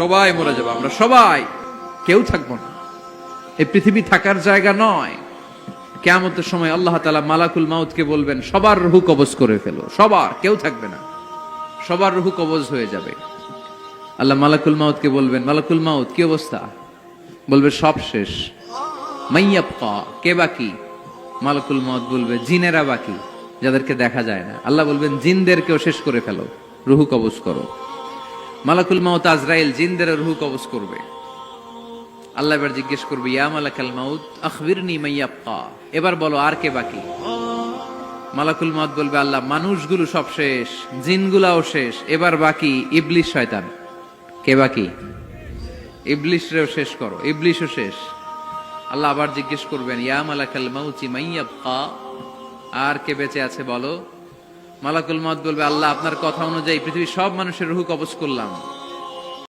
সবাই মরে যাবো, আমরা সবাই, কেউ থাকবো না। এই পৃথিবী থাকার জায়গা নয়। কিয়ামতের সময় আল্লাহ তাআলা মালাকুল মাউতকে বলবেন, সবার রূহ কবজ করে ফেলো, সবার, কেউ থাকবে না, সবার রূহ কবজ হয়ে যাবে। আল্লাহ মালাকুল মাউতকে বলবেন, মালাকুল মাউত কি অবস্থা? বলবে সব শেষ। মাইয়াবকা, কে বাকি? মালাকুল মাউত বলবে জিনেরা বাকি, যাদেরকে দেখা যায় না। আল্লাহ বলবেন জিনদেরকেও শেষ করে ফেলো, রূহ কবজ করো। মালাকুল মাউত আজরাইল জিনদের রূহ কবজ করবে। আল্লাহ এবার জিজ্ঞেস করবে, ইয়া মালাকাল মাউত আখবিরনি মাইয়াবকা, এবার বলো আর কে বাকি? মালাকুল মাউত বলবে, আল্লাহ মানুষগুলো সব শেষ, জিনগুলাও শেষ, এবার বাকি ইবলিস শয়তান। কে বাকি? ইবলিসরেও শেষ করো, ইবলিসও শেষ। আল্লাহ আবার জিজ্ঞেস করবেন, ইয়া মালাকাল মাউতি মাইয়াবকা, আর কে বেঁচে আছে বলো। মালাকুল মাউত বলবে, আল্লাহ আপনার কথা অনুযায়ী পৃথিবীর সব মানুষের রূহ কবজ করলাম,